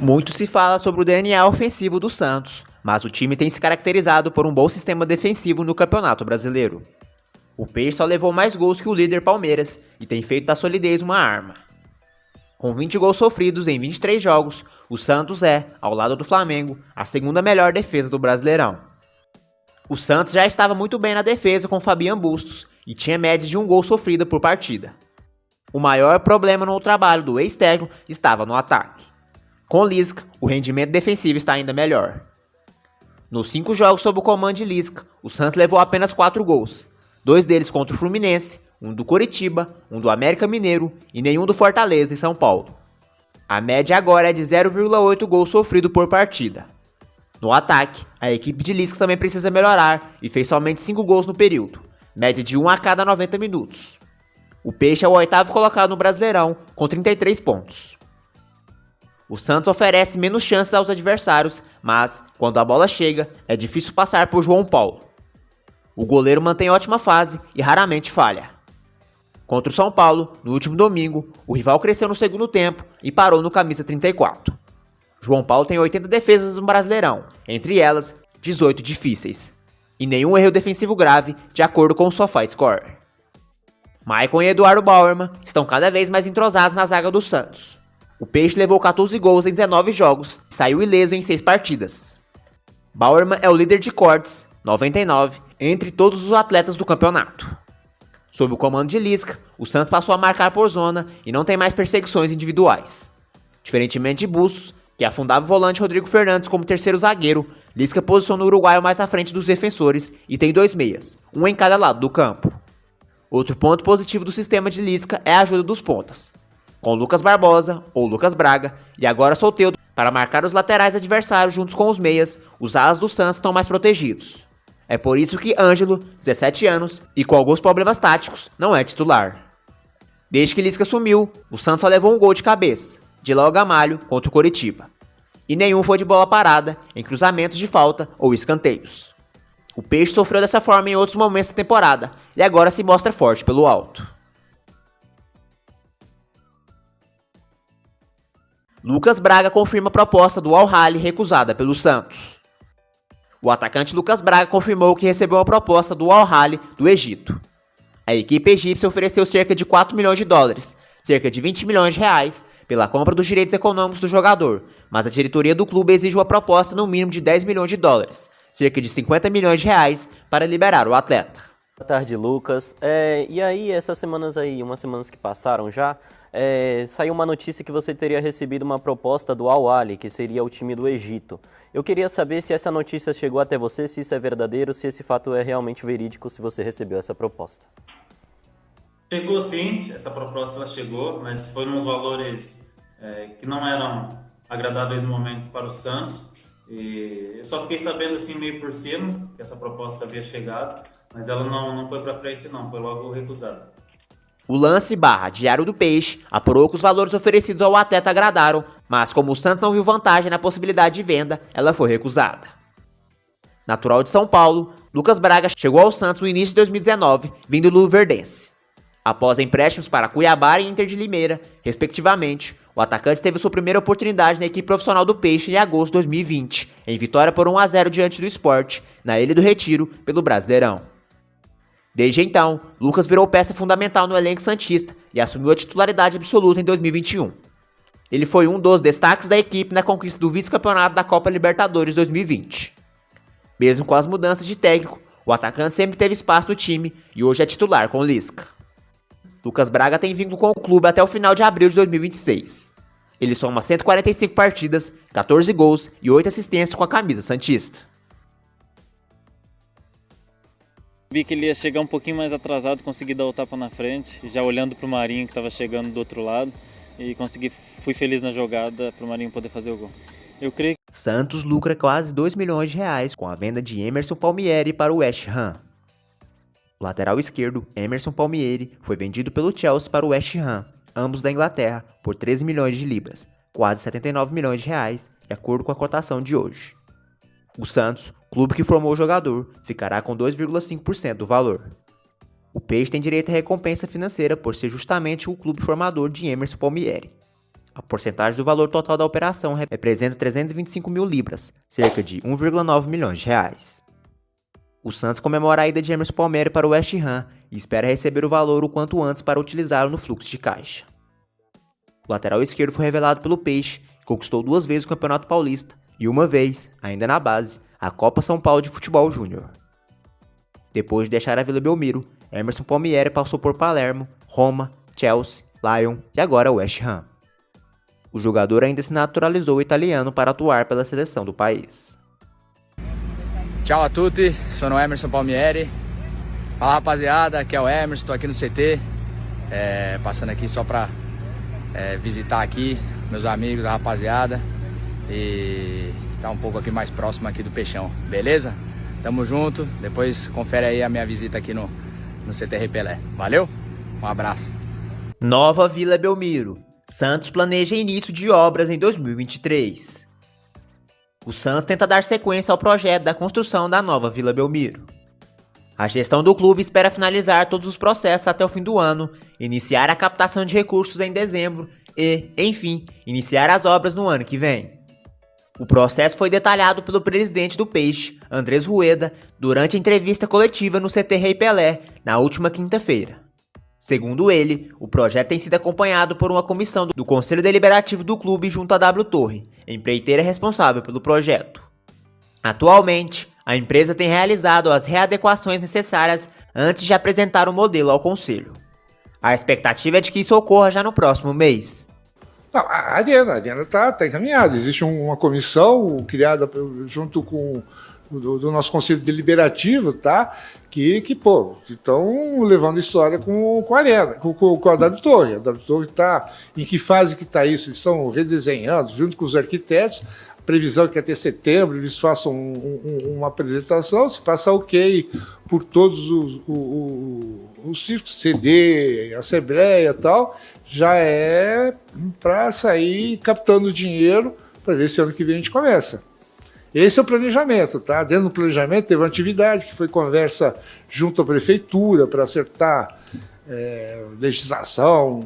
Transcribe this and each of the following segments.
Muito se fala sobre o DNA ofensivo do Santos, mas o time tem se caracterizado por um bom sistema defensivo no Campeonato Brasileiro. O Peixe só levou mais gols que o líder Palmeiras e tem feito da solidez uma arma. Com 20 gols sofridos em 23 jogos, o Santos é, ao lado do Flamengo, a segunda melhor defesa do Brasileirão. O Santos já estava muito bem na defesa com Fabian Bustos e tinha média de um gol sofrido por partida. O maior problema no trabalho do ex-técnico estava no ataque. Com Lisca, o rendimento defensivo está ainda melhor. Nos 5 jogos sob o comando de Lisca, o Santos levou apenas 4 gols, 2 deles contra o Fluminense, um do Coritiba, um do América Mineiro e nenhum do Fortaleza em São Paulo. A média agora é de 0,8 gols sofrido por partida. No ataque, a equipe de Lisca também precisa melhorar e fez somente 5 gols no período, média de 1 a cada 90 minutos. O Peixe é o 8º colocado no Brasileirão, com 33 pontos. O Santos oferece menos chances aos adversários, mas, quando a bola chega, é difícil passar por João Paulo. O goleiro mantém ótima fase e raramente falha. Contra o São Paulo, no último domingo, o rival cresceu no segundo tempo e parou no camisa 34. João Paulo tem 80 defesas no Brasileirão, entre elas, 18 difíceis. E nenhum erro defensivo grave, de acordo com o SofaScore. Maicon e Eduardo Bauerman estão cada vez mais entrosados na zaga do Santos. O Peixe levou 14 gols em 19 jogos e saiu ileso em 6 partidas. Bauerman é o líder de cortes, 99, entre todos os atletas do campeonato. Sob o comando de Lisca, o Santos passou a marcar por zona e não tem mais perseguições individuais. Diferentemente de Bustos, que afundava o volante Rodrigo Fernandes como terceiro zagueiro, Lisca posiciona o uruguaio mais à frente dos defensores e tem 2 meias, um em cada lado do campo. Outro ponto positivo do sistema de Lisca é a ajuda dos pontas, com Lucas Barbosa, ou Lucas Braga, e agora Soteldo, para marcar os laterais adversários juntos com os meias, os alas do Santos estão mais protegidos. É por isso que Ângelo, 17 anos, e com alguns problemas táticos, não é titular. Desde que Lisca sumiu, o Santos só levou um gol de cabeça, de Léo Gamalho contra o Coritiba. E nenhum foi de bola parada, em cruzamentos de falta ou escanteios. O Peixe sofreu dessa forma em outros momentos da temporada, e agora se mostra forte pelo alto. Lucas Braga confirma a proposta do Al-Ahly recusada pelo Santos. O atacante Lucas Braga confirmou que recebeu uma proposta do Al-Ahly do Egito. A equipe egípcia ofereceu cerca de 4 milhões de dólares, cerca de 20 milhões de reais, pela compra dos direitos econômicos do jogador, mas a diretoria do clube exige uma proposta no mínimo de 10 milhões de dólares, cerca de 50 milhões de reais, para liberar o atleta. Boa tarde, Lucas. E aí, essas semanas aí, umas semanas que passaram já, saiu uma notícia que você teria recebido uma proposta do Al-Ahly, que seria o time do Egito. Eu queria saber se essa notícia chegou até você, se isso é verdadeiro, se esse fato é realmente verídico, se você recebeu essa proposta. Chegou sim, essa proposta ela chegou, mas foi nos valores que não eram agradáveis no momento para o Santos. E eu só fiquei sabendo assim meio por cima que essa proposta havia chegado, mas ela não foi para frente não, foi logo recusada. O Lance / Diário do Peixe apurou que os valores oferecidos ao atleta agradaram, mas como o Santos não viu vantagem na possibilidade de venda, ela foi recusada. Natural de São Paulo, Lucas Braga chegou ao Santos no início de 2019, vindo do Luverdense. Após empréstimos para Cuiabá e Inter de Limeira, respectivamente, o atacante teve sua primeira oportunidade na equipe profissional do Peixe em agosto de 2020, em vitória por 1 a 0 diante do Sport, na Ilha do Retiro, pelo Brasileirão. Desde então, Lucas virou peça fundamental no elenco santista e assumiu a titularidade absoluta em 2021. Ele foi um dos destaques da equipe na conquista do vice-campeonato da Copa Libertadores 2020. Mesmo com as mudanças de técnico, o atacante sempre teve espaço no time e hoje é titular com Lisca. Lucas Braga tem vínculo com o clube até o final de abril de 2026. Ele soma 145 partidas, 14 gols e 8 assistências com a camisa santista. Vi que ele ia chegar um pouquinho mais atrasado, consegui dar o tapa na frente, já olhando para o Marinho que estava chegando do outro lado e fui feliz na jogada para o Marinho poder fazer o gol. Eu creio que Santos lucra quase 2 milhões de reais com a venda de Emerson Palmieri para o West Ham. O lateral esquerdo, Emerson Palmieri, foi vendido pelo Chelsea para o West Ham, ambos da Inglaterra, por 13 milhões de libras, quase 79 milhões de reais, de acordo com a cotação de hoje. O Santos, clube que formou o jogador, ficará com 2,5% do valor. O Peixe tem direito à recompensa financeira por ser justamente o clube formador de Emerson Palmieri. A porcentagem do valor total da operação representa 325 mil libras, cerca de 1,9 milhões de reais. O Santos comemora a ida de Emerson Palmieri para o West Ham e espera receber o valor o quanto antes para utilizá-lo no fluxo de caixa. O lateral esquerdo foi revelado pelo Peixe, que conquistou 2 vezes o Campeonato Paulista e uma vez, ainda na base, a Copa São Paulo de Futebol Júnior. Depois de deixar a Vila Belmiro, Emerson Palmieri passou por Palermo, Roma, Chelsea, Lyon e agora West Ham. O jogador ainda se naturalizou italiano para atuar pela seleção do país. Ciao a tutti, sono Emerson Palmieri. Fala rapaziada, aqui é o Emerson, estou aqui no CT, passando aqui só para visitar aqui meus amigos, a rapaziada e estar um pouco aqui mais próximo aqui do Peixão, beleza? Tamo junto, depois confere aí a minha visita aqui no CT Pelé. Valeu, um abraço. Nova Vila Belmiro. Santos planeja início de obras em 2023. O Santos tenta dar sequência ao projeto da construção da nova Vila Belmiro. A gestão do clube espera finalizar todos os processos até o fim do ano, iniciar a captação de recursos em dezembro e, enfim, iniciar as obras no ano que vem. O processo foi detalhado pelo presidente do Peixe, Andrés Rueda, durante a entrevista coletiva no CT Rei Pelé, na última quinta-feira. Segundo ele, o projeto tem sido acompanhado por uma comissão do Conselho Deliberativo do clube junto à W Torre, empreiteira responsável pelo projeto. Atualmente, a empresa tem realizado as readequações necessárias antes de apresentar o modelo ao Conselho. A expectativa é de que isso ocorra já no próximo mês. Não, a arena está encaminhada. Existe uma comissão criada junto com do nosso Conselho Deliberativo, tá? Que estão levando história com a arena, com a W Torre. A W Torre está. Em que fase que está isso? Eles estão redesenhando, junto com os arquitetos. A previsão é que até setembro eles façam uma apresentação, se passa ok por todos os círculos, CD, Assembleia e tal, já é para sair captando dinheiro para ver se ano que vem a gente começa. Esse é o planejamento, tá? Dentro do planejamento teve uma atividade que foi conversa junto à prefeitura para acertar legislação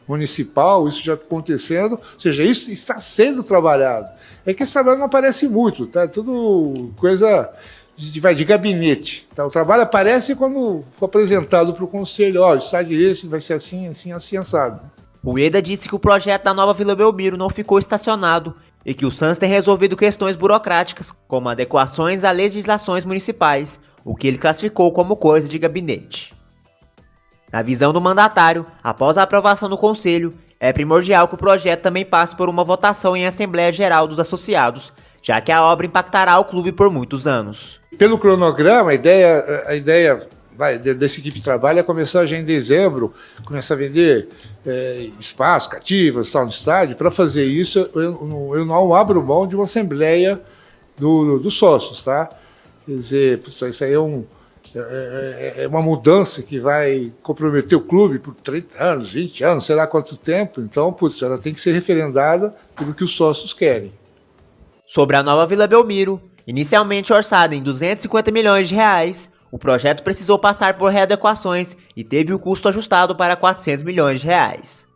municipal, isso já está acontecendo, ou seja, isso está sendo trabalhado. É que esse trabalho não aparece muito, tá? É tudo coisa de gabinete. Tá? O trabalho aparece quando for apresentado para o conselho, ó, o estádio esse vai ser assim, assim, assim, assado. O Eda disse que o projeto da nova Vila Belmiro não ficou estacionado e que o Santos tem resolvido questões burocráticas, como adequações a legislações municipais, o que ele classificou como coisa de gabinete. Na visão do mandatário, após a aprovação do Conselho, é primordial que o projeto também passe por uma votação em Assembleia Geral dos Associados, já que a obra impactará o clube por muitos anos. Pelo cronograma, a ideia dessa equipe de trabalho é começar já em dezembro, começar a vender espaço, cativas, tal, no estádio. Para fazer isso, eu não abro mão de uma assembleia dos sócios, tá? Quer dizer, isso aí é uma mudança que vai comprometer o clube por 30 anos, 20 anos, sei lá quanto tempo. Então, ela tem que ser referendada pelo que os sócios querem. Sobre a nova Vila Belmiro, inicialmente orçada em 250 milhões de reais, o projeto precisou passar por readequações e teve o custo ajustado para 400 milhões de reais.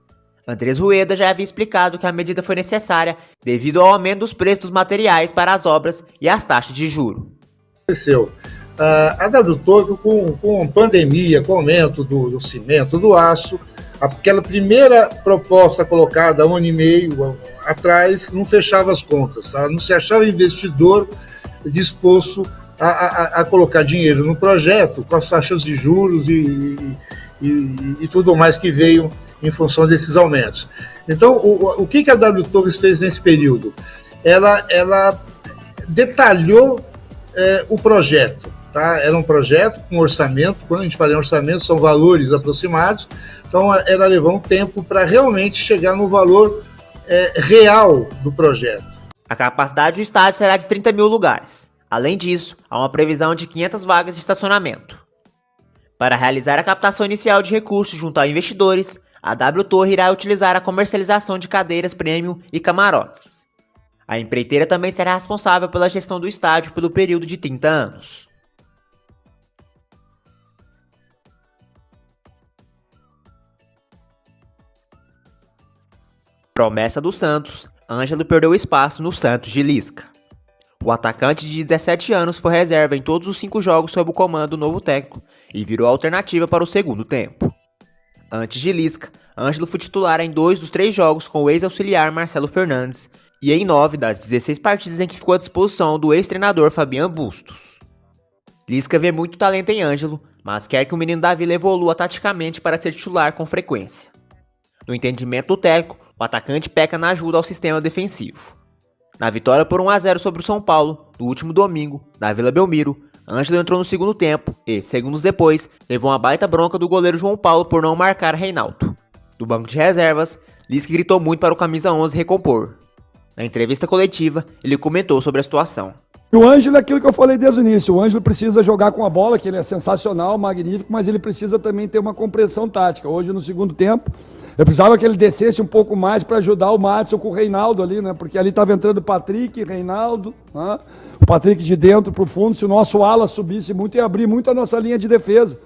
Andrés Rueda já havia explicado que a medida foi necessária devido ao aumento dos preços dos materiais para as obras e as taxas de juros. A W Torre, com a pandemia, com o aumento do cimento, do aço, aquela primeira proposta colocada há 1 ano e meio atrás não fechava as contas, tá? Não se achava investidor disposto a colocar dinheiro no projeto com as taxas de juros e tudo mais que veio em função desses aumentos. Então, o que a W Torres fez nesse período? Ela detalhou o projeto. Tá? Era um projeto com orçamento, quando a gente fala em orçamento, são valores aproximados, então ela levou um tempo para realmente chegar no valor real do projeto. A capacidade do estádio será de 30 mil lugares. Além disso, há uma previsão de 500 vagas de estacionamento. Para realizar a captação inicial de recursos junto a investidores, a W Torre irá utilizar a comercialização de cadeiras premium e camarotes. A empreiteira também será responsável pela gestão do estádio pelo período de 30 anos. Promessa do Santos, Ângelo perdeu espaço no Santos de Lisca. O atacante de 17 anos foi reserva em todos os 5 jogos sob o comando do novo técnico e virou alternativa para o segundo tempo. Antes de Lisca, Ângelo foi titular em 2 dos 3 jogos com o ex-auxiliar Marcelo Fernandes e em 9 das 16 partidas em que ficou à disposição do ex-treinador Fabian Bustos. Lisca vê muito talento em Ângelo, mas quer que o menino da Vila evolua taticamente para ser titular com frequência. No entendimento do técnico, o atacante peca na ajuda ao sistema defensivo. Na vitória por 1-0 sobre o São Paulo, no último domingo, na Vila Belmiro, Ângelo entrou no segundo tempo e, segundos depois, levou uma baita bronca do goleiro João Paulo por não marcar Reinaldo. Do banco de reservas, Lisca gritou muito para o camisa 11 recompor. Na entrevista coletiva, ele comentou sobre a situação. O Ângelo é aquilo que eu falei desde o início. O Ângelo precisa jogar com a bola, que ele é sensacional, magnífico, mas ele precisa também ter uma compreensão tática. Hoje, no segundo tempo, eu precisava que ele descesse um pouco mais para ajudar o Madison com o Reinaldo ali, né? Porque ali estava entrando o Patrick, Reinaldo, né? O Patrick de dentro para o fundo. Se o nosso ala subisse muito, ia abrir muito a nossa linha de defesa.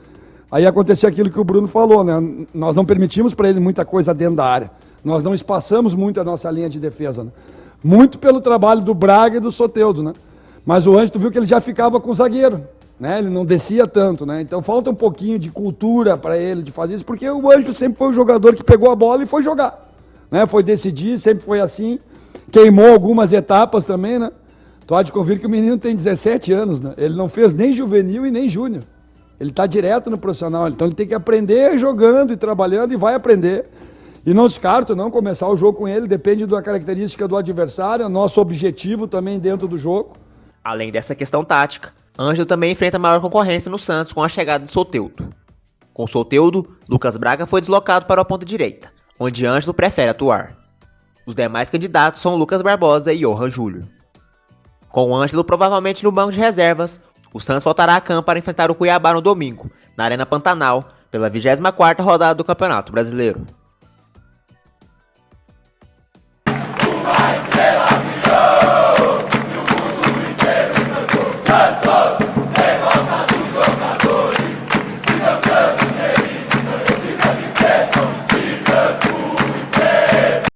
Aí acontecia aquilo que o Bruno falou, né? Nós não permitimos para ele muita coisa dentro da área. Nós não espaçamos muito a nossa linha de defesa, né? Muito pelo trabalho do Braga e do Soteldo, né? Mas o Ângelo, tu viu que ele já ficava com o zagueiro, né? Ele não descia tanto, né? Então falta um pouquinho de cultura para ele de fazer isso, porque o Ângelo sempre foi o jogador que pegou a bola e foi jogar, né? Foi decidir, sempre foi assim. Queimou algumas etapas também, né? Tu há de convir que o menino tem 17 anos, né? Ele não fez nem juvenil e nem júnior. Ele está direto no profissional, então ele tem que aprender jogando e trabalhando e vai aprender. E não descarto não começar o jogo com ele, depende da característica do adversário, nosso objetivo também dentro do jogo. Além dessa questão tática, Ângelo também enfrenta maior concorrência no Santos com a chegada de Soteldo. Com Soteldo, Lucas Braga foi deslocado para a ponta direita, onde Ângelo prefere atuar. Os demais candidatos são Lucas Barbosa e Johan Júlio. Com o Ângelo provavelmente no banco de reservas, o Santos voltará a campo para enfrentar o Cuiabá no domingo, na Arena Pantanal, pela 24ª rodada do Campeonato Brasileiro.